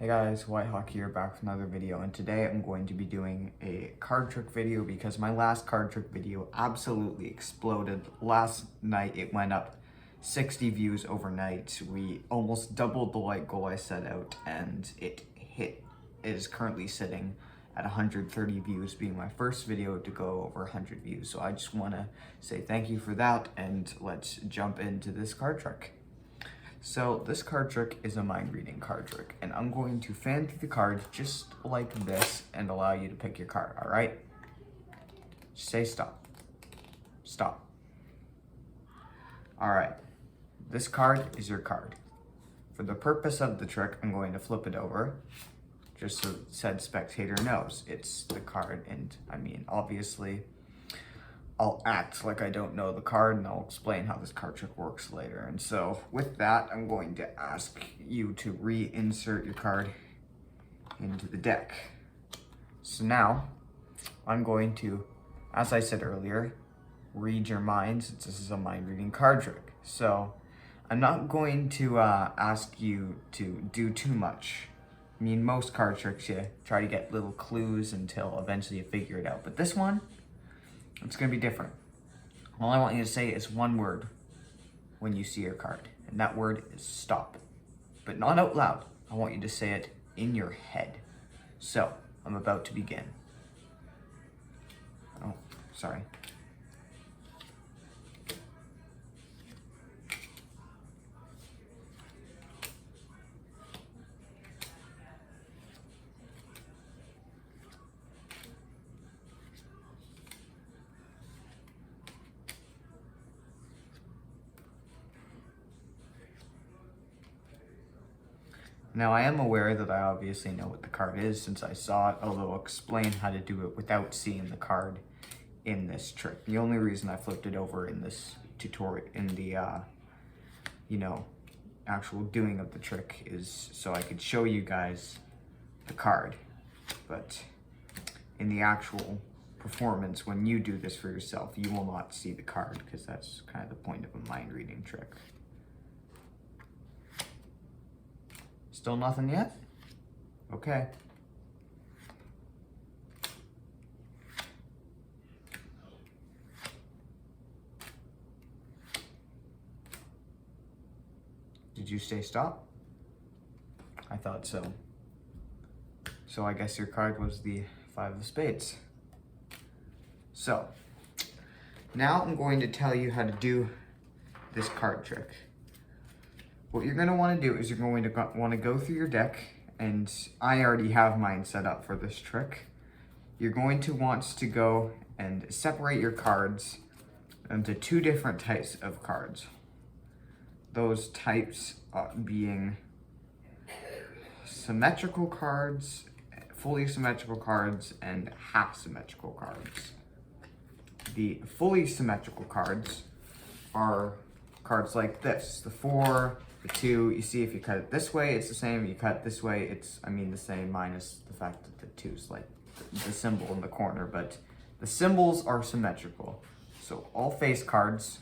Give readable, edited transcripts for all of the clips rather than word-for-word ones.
Hey guys, Whitehawk here, back with another video, and today I'm going to be doing a card trick video because my last card trick video absolutely exploded. Last night it went up 60 views overnight. We almost doubled the like goal I set out, and it is currently sitting at 130 views, being my first video to go over 100 views. So I just want to say thank you for that, and let's jump into this card trick. So this card trick is a mind reading card trick, and I'm going to fan through the cards just like this and allow you to pick your card, all right? Just say stop. Stop. All right, this card is your card. For the purpose of the trick, I'm going to flip it over just so said spectator knows it's the card, and I mean, obviously, I'll act like I don't know the card, and I'll explain how this card trick works later. And so with that, I'm going to ask you to reinsert your card into the deck. So now I'm going to, as I said earlier, read your mind, since this is a mind reading card trick. So I'm not going to ask you to do too much. I mean, most card tricks, you try to get little clues until eventually you figure it out. But this one, it's going to be different. All I want you to say is one word when you see your card, and that word is stop. But not out loud. I want you to say it in your head. So, I'm about to begin. Oh, sorry. Now, I am aware that I obviously know what the card is since I saw it, although I'll explain how to do it without seeing the card in this trick. The only reason I flipped it over in this tutorial, in the, actual doing of the trick, is so I could show you guys the card. But in the actual performance, when you do this for yourself, you will not see the card, because that's kind of the point of a mind reading trick. Still nothing yet? Okay. Did you say stop? I thought so. So I guess your card was the 5 of spades. So, now I'm going to tell you how to do this card trick. What you're going to want to do is you're going to want to go through your deck, and I already have mine set up for this trick. You're going to want to go and separate your cards into 2 different types of cards. Those types being symmetrical cards, fully symmetrical cards, and half symmetrical cards. The fully symmetrical cards are cards like this, the 4, the 2, you see if you cut it this way, it's the same. You cut it this way, it's, the same, minus the fact that the 2's like the symbol in the corner, but the symbols are symmetrical. So all face cards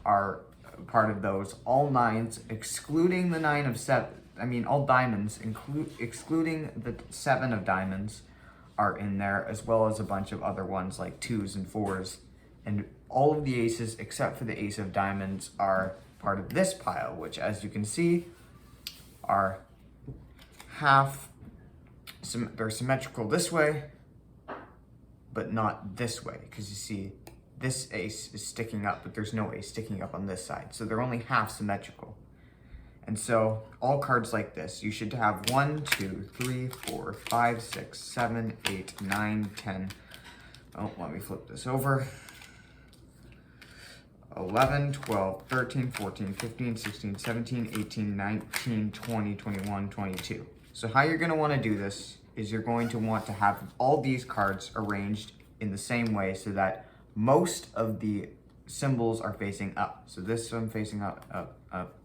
are part of those. All 9s, excluding the 9 of 7, all diamonds, excluding the 7 of diamonds, are in there, as well as a bunch of other ones like 2s and 4s. And all of the aces, except for the ace of diamonds, are part of this pile, which, as you can see, are they're symmetrical this way, but not this way, because you see, this ace is sticking up, but there's no ace sticking up on this side, so they're only half symmetrical. And so, all cards like this, you should have 1, 2, 3, 4, 5, 6, 7, 8, 9, 10. Oh, let me flip this over. 11, 12, 13, 14, 15, 16, 17, 18, 19, 20, 21, 22. So how you're going to want to do this is you're going to want to have all these cards arranged in the same way so that most of the symbols are facing up. So this one facing up, up, up,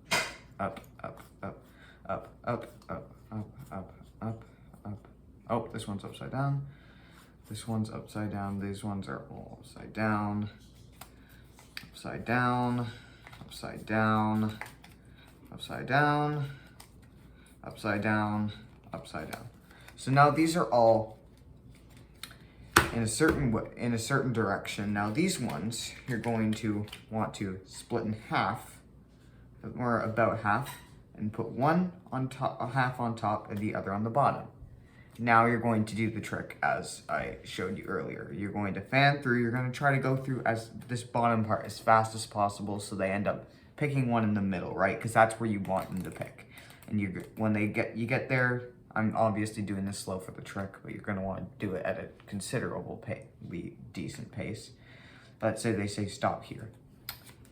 up, up, up, up, up, up, up, up, up, up. Oh, this one's upside down. This one's upside down. These ones are all upside down. Upside down, upside down, upside down, upside down, upside down. So now these are all in a certain way, in a certain direction. Now these ones, you're going to want to split in half, or about half, and put one on top, a half on top, and the other on the bottom. Now you're going to do the trick as I showed you earlier. You're going to fan through, you're going to try to go through as this bottom part as fast as possible so they end up picking one in the middle, right? Because that's where you want them to pick. And when you get there, I'm obviously doing this slow for the trick, but you're going to want to do it at a considerable decent pace. Let's say they say stop here.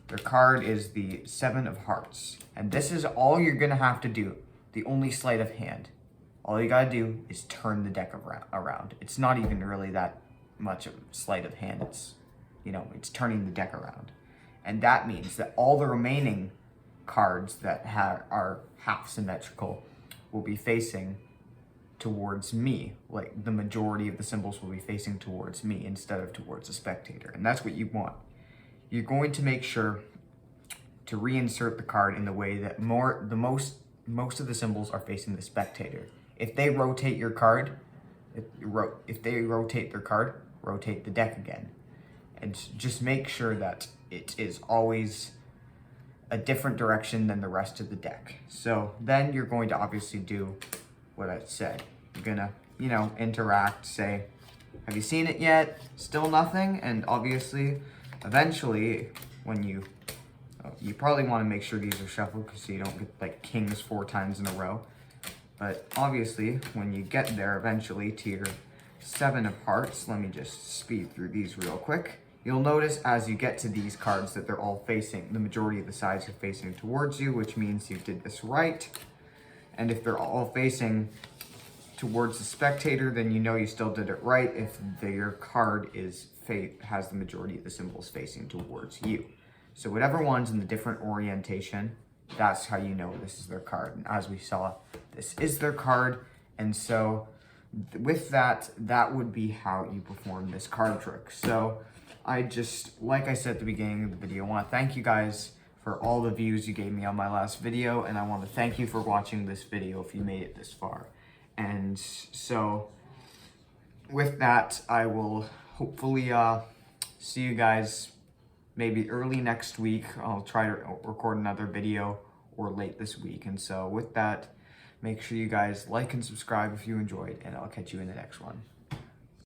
Their card is the 7 of Hearts. And this is all you're going to have to do. The only sleight of hand. All you got to do is turn the deck around. It's not even really that much of sleight of hand. It's, it's turning the deck around. And that means that all the remaining cards that are half symmetrical will be facing towards me. Like the majority of the symbols will be facing towards me instead of towards the spectator. And that's what you want. You're going to make sure to reinsert the card in the way that most of the symbols are facing the spectator. If they rotate your card, if they rotate their card, rotate the deck again. And just make sure that it is always a different direction than the rest of the deck. So then you're going to obviously do what I said. You're gonna, interact, say, have you seen it yet? Still nothing? And obviously, eventually, when you probably want to make sure these are shuffled so you don't get like kings 4 times in a row. But obviously, when you get there eventually to your 7 of Hearts, let me just speed through these real quick. You'll notice as you get to these cards that they're all facing, the majority of the sides are facing towards you, which means you did this right. And if they're all facing towards the spectator, then you still did it right if your card has the majority of the symbols facing towards you. So whatever one's in the different orientation, that's how you know this is their card. And as we saw, this is their card. And so with that would be how you perform this card trick. So like I said at the beginning of the video, I want to thank you guys for all the views you gave me on my last video, and I want to thank you for watching this video if you made it this far. And so with that, I will hopefully see you guys maybe early next week. I'll try to record another video or late this week. And so with that, make sure you guys like and subscribe if you enjoyed, and I'll catch you in the next one.